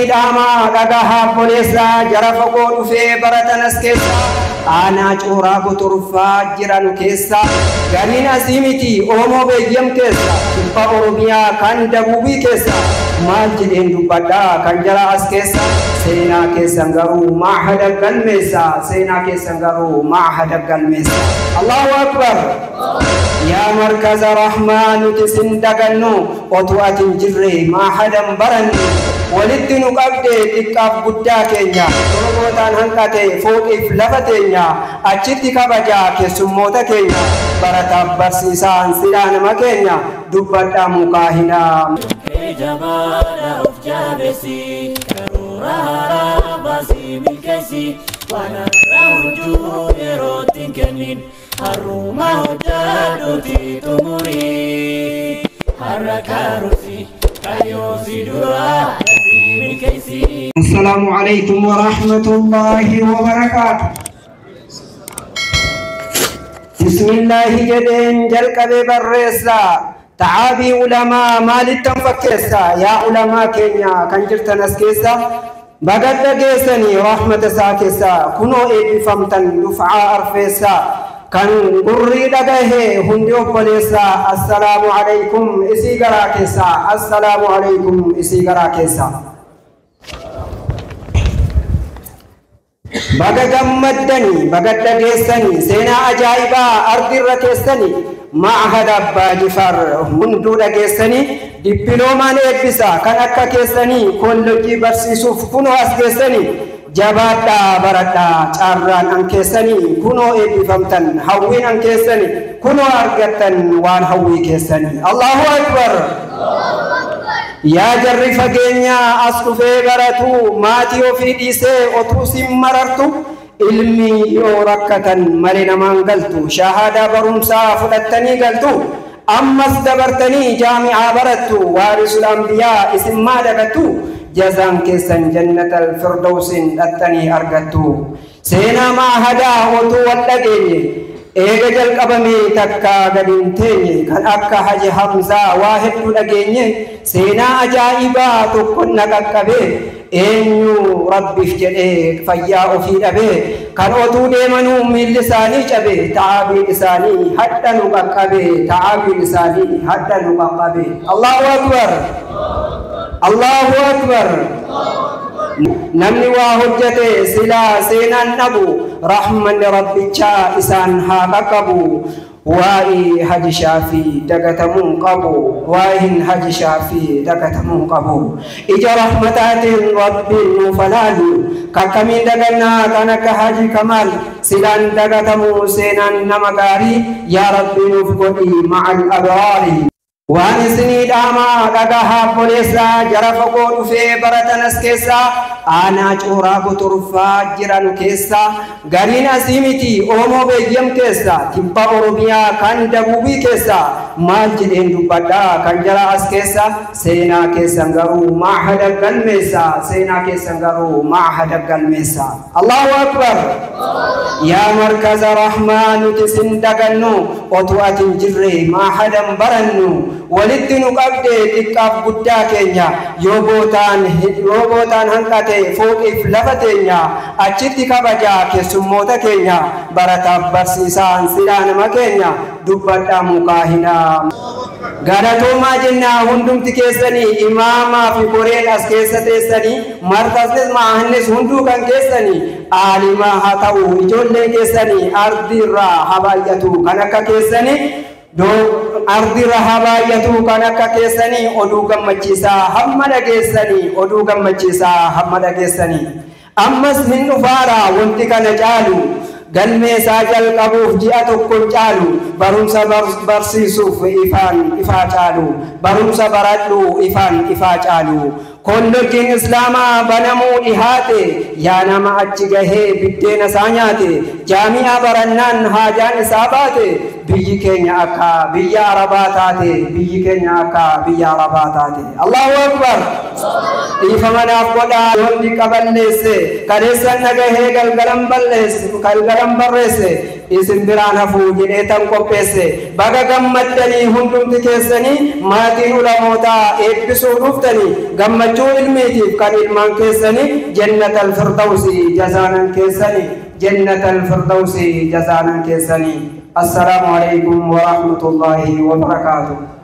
dama gagaha polesa jarafa godu fe baratanas kesa ana chora goturfa jiran kesa ganina simiti omo bejam kesa pa oromia kan dabubi kesa majiden dubada kanjara as kesa sena ke sangaru mahada galmesa sena ke sangaru mahada galmesa Allahu akbar ya markaz rahman tisindaganu otwatin jirre mahadam baran walidinu qabde tikaf budda kenya torobotan hankate foqif lafatenya achiti kabaja ke sumota kenya barata barsisan sidan makenya dubada mukahina jabana of jabesi karura basi milkesi wana rahuju erotin kenin haruma hujadu titumuri harakarusi kayosi dura milkesi. Assalamualaikum warahmatullahi wabarakatuh. Bismillahi jedin jalqabe barresa تعابي علماء مال التنفكسا يا علماء كينيا كنجرت نسكيسا بغد جيسني رحمة ساكسا كنو إيبي فمتن دفعا أرفيسا كان قري دقه هنديو بوليسا السلام عليكم إسي غراكسا السلام عليكم إسي غراكسا بغد مدني بغد جيسني سينا أجايبا أرض ركسني معهد أبا جفر هندو لجسني دبلوما نبسا كان أكا كيسني كل برسيسوف كنو أسكيسني جباتا برتا چاران أنكيسني كنو إبي فمتن هوين أنكيسني كنو أرغتن وان هوي كيسني الله أكبر يا جرف جنيا أسكفي براتو ماتيو في ديسي أتوسي مررتو ilmi yoo rakkatan malee namaan galtu shahaada barumsaa fudhattanii galtu ammas dabartanii jaami'aa barattu waarisul anbiyaa isin maa dagattu jazaan keessan jannatal firdawsin dhattanii argattu seenaa maahadaa otuu wal dhageenye eega jalqabame takka gadin teenye kan akka haji hamzaa waa hedduu dhageenye seenaa ajaa'ibaa tokko na qaqqabe eenyu rabbiif jedhee fayyaa ofii dhabe kan otuu deemanuu miilli isaanii cabe ta'aabiin isaanii hadda nu qaqqabe ta'aabiin isaanii hadda nu qaqqabe Allahu akbar Allahu akbar namni waa hojjete silaa seenaan dhabu rahman rabbicha isaan haa qaqqabu واي حج شافي دغتمون قبو واي حج شافي دغتمون قبو اجا رحمتات رب فلال ككمين دغنا كنك حج كمال سلان دغتمو سينان نمغاري يا رب نفقدي مع الابرار وان سني داما غغها بوليسا جرف قول في برتنس كيسا انا چورا بطرفا جران كيسا غرينا سيمتي اومو بيجم كيسا تيمبا اوروميا كان دبوبي كيسا ماجدين دبدا كنجرا اس كيسا سينا كيسا غرو معهد قلميسا سينا كيسا غرو معهد قلميسا الله اكبر يا مركز رحمن تسندغنو اوتوات جري معهد برنو walidinu qabde tikaf budda kenya yobotan hankate foqif lafatenya achiti kabaja kesumota kenya barata barsisan sidan makenya dubada mukahina gadato majinna hundumti kesani imama fi korel as kesatesani markazes mahannes hundu kan kesani alima hatau ijolle kesani ardira habayatu kanaka kesani do ardi rahabayatu kanaka kesani odu gammachisa hammada gesani odu gammachisa hammada gesani ammas min ufara wanti kana jalu galme sajal qabuuf ji'a tokko caalu barumsa barsiisuuf ifa caalu barumsa baradhu ifa caalu kolleejjiin islaamaa banamuu dhihaate yaa nama achi gahee biddeena isaa nyaate jaami'aa barannaan haajaan isaa baate biyyi keenya akka biyya arabaa taate biyyi keenya akka biyya arabaa taate Allahu akbar ifamana afgoda hondi kaballese kalesan nagahe galgalam ballese galgalam barrese isin birana fujine tan kopese baga gammadani hundumti kesani maatin ulamota ebbisu ruftani gammachu ilmiti kan ilman kesani jannatal firdausi jazanan kesani jannatal firdausi jazanan kesani assalamu alaikum wa rahmatullahi wa barakatuh